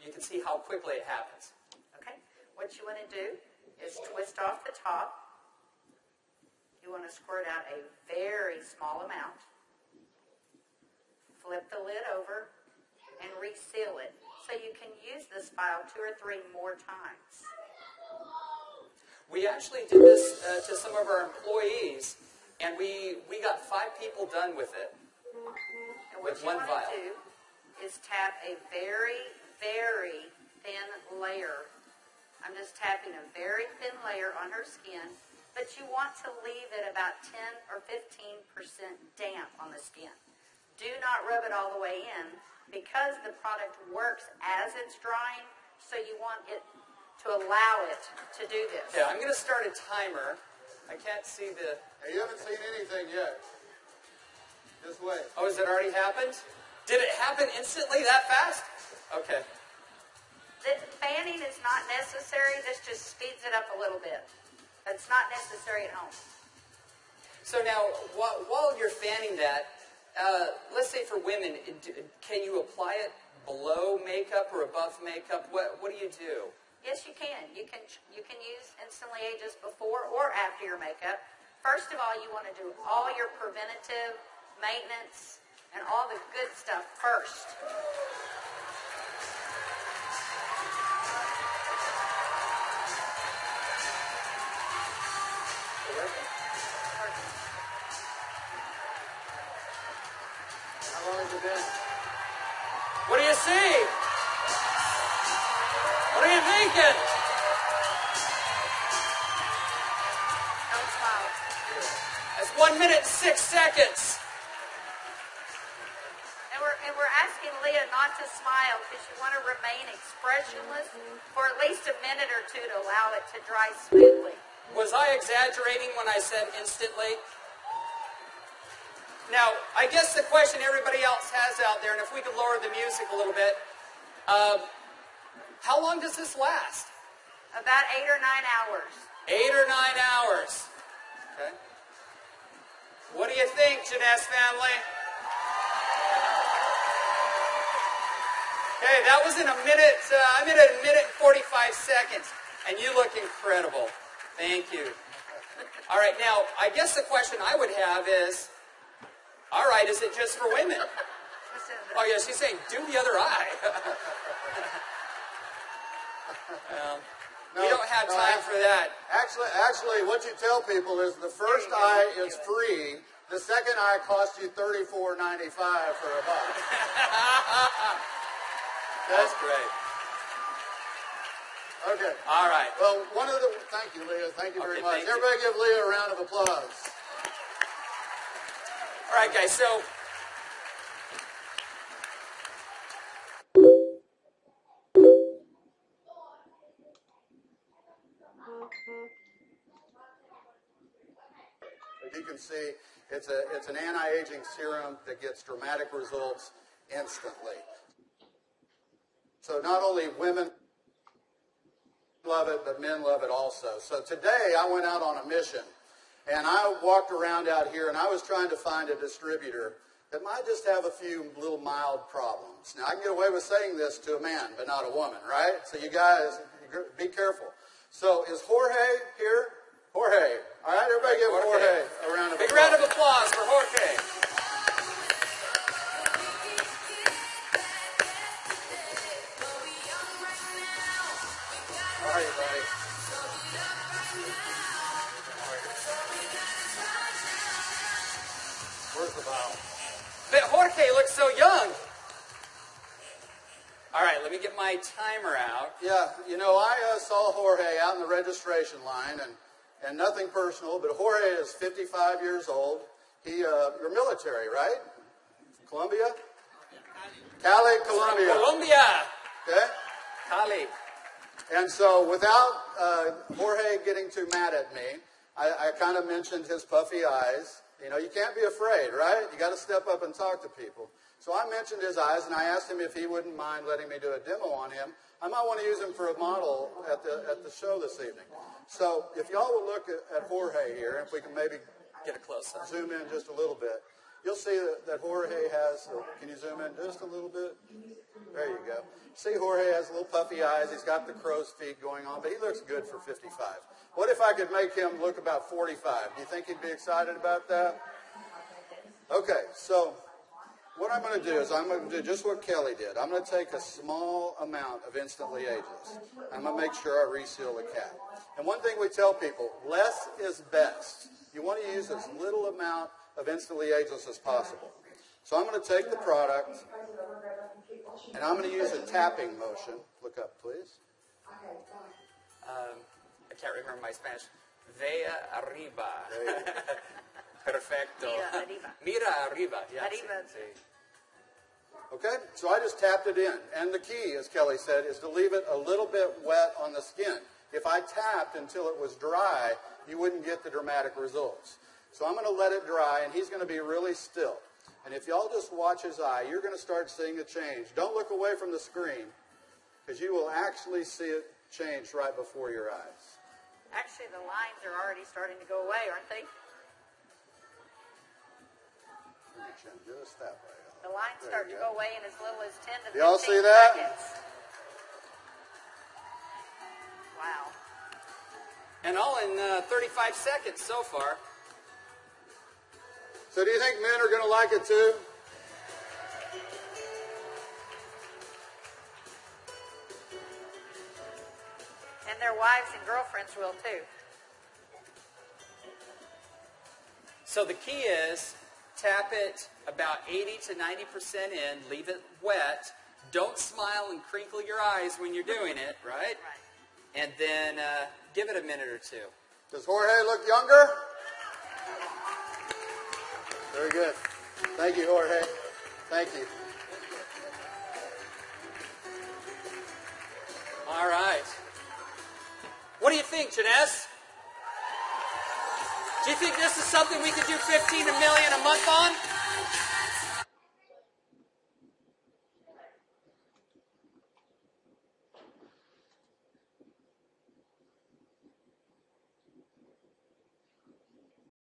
you can see how quickly it happens. Okay, what you want to do is twist off the top. You want to squirt out a very small amount. Flip the lid over and reseal it so you can use this file 2 or 3 more times. We actually did this to some of our employees, and we got 5 people done with it. And what you want to do is tap a very, very thin layer. I'm just tapping a very thin layer on her skin, but you want to leave it about 10 or 15% damp on the skin. Do not rub it all the way in because the product works as it's drying, so you want it to allow it to do this. Yeah, I'm going to start a timer. I can't see the... Hey, you haven't seen anything yet. Just wait. Oh, has it already happened? Did it happen instantly that fast? Okay. The fanning is not necessary. This just speeds it up a little bit. It's not necessary at home. So now, while you're fanning that, let's say for women, can you apply it below makeup or above makeup? What do you do? Yes, you can. You can use Instantly Ages before or after your makeup. First of all, you want to do all your preventative maintenance and all the good stuff first. How long has it been? What do you see? What are you thinking? Don't smile. That's 1 minute and 6 seconds. And we're asking Leah not to smile because you want to remain expressionless for at least a minute or 2 to allow it to dry smoothly. Was I exaggerating when I said instantly? Now, I guess the question everybody else has out there, and if we could lower the music a little bit, how long does this last? About 8 or 9 hours. 8 or 9 hours. Okay. What do you think, Jeunesse family? Okay, that was in a minute, I'm at a minute and 45 seconds, and you look incredible. Thank you. All right, now, I guess the question I would have is, all right, is it just for women? Oh, yeah, she's saying, do the other eye. We don't have time for that. Actually, what you tell people is the first eye is free. The second eye costs you $34.95 for a buck. That's great. Okay. All right. Well, thank you, Leah. Thank you very much. Thank you. Everybody give Leah a round of applause. All right, guys, so as you can see, it's an anti-aging serum that gets dramatic results instantly. So not only women love it, but men love it also. So today I went out on a mission, and I walked around out here, and I was trying to find a distributor that might just have a few little mild problems. Now, I can get away with saying this to a man, but not a woman, right? So you guys, be careful. So is Jorge here? Jorge. All right, everybody give Jorge a round of applause. big round of applause for Jorge. How are you, buddy? Where's the bottle? But Jorge looks so young. All right, let me get my timer out. Yeah, you know, I saw Jorge out in the registration line, and nothing personal, but Jorge is 55 years old. You're military, right? Colombia? Cali, Colombia. Colombia. Okay? Cali. And so without Jorge getting too mad at me, I kind of mentioned his puffy eyes. You know, you can't be afraid, right? You got to step up and talk to people. So I mentioned his eyes, and I asked him if he wouldn't mind letting me do a demo on him. I might want to use him for a model at the show this evening. So if y'all will look at Jorge here, if we can maybe Get a close-up. zoom in just a little bit. you'll see that Jorge has, can you zoom in just a little bit? There you go. See, Jorge has little puffy eyes. He's got the crow's feet going on, but he looks good for 55. What if I could make him look about 45? Do you think he'd be excited about that? Okay, so what I'm going to do is I'm going to do just what Kelly did. I'm going to take a small amount of Instantly Ageless. I'm going to make sure I reseal the cap. And one thing we tell people, less is best. You want to use as little amount of Instantly Ageless as possible. So I'm going to take the product, and I'm going to use a tapping motion. Look up, please. I can't remember my Spanish. Vea arriba. Perfecto. Mira arriba. Yes. Arriba. Okay, so I just tapped it in. And the key, as Kelly said, is to leave it a little bit wet on the skin. If I tapped until it was dry, you wouldn't get the dramatic results. So I'm going to let it dry, and he's going to be really still. And if y'all just watch his eye, you're going to start seeing a change. Don't look away from the screen, because you will actually see it change right before your eyes. Actually, the lines are already starting to go away, aren't they? Just that way. The lines start to go away in as little as 10 to 15 Y'all see that? seconds. Wow. And all in 35 seconds so far. So do you think men are going to like it too? And their wives and girlfriends will too. So the key is tap it about 80 to 90% in, leave it wet. Don't smile and crinkle your eyes when you're doing it, right? Right. And then give it a minute or two. Does Jorge look younger? Very good. Thank you, Jorge. Thank you. All right. What do you think, Jeunesse? Do you think this is something we could do 15 million a month on?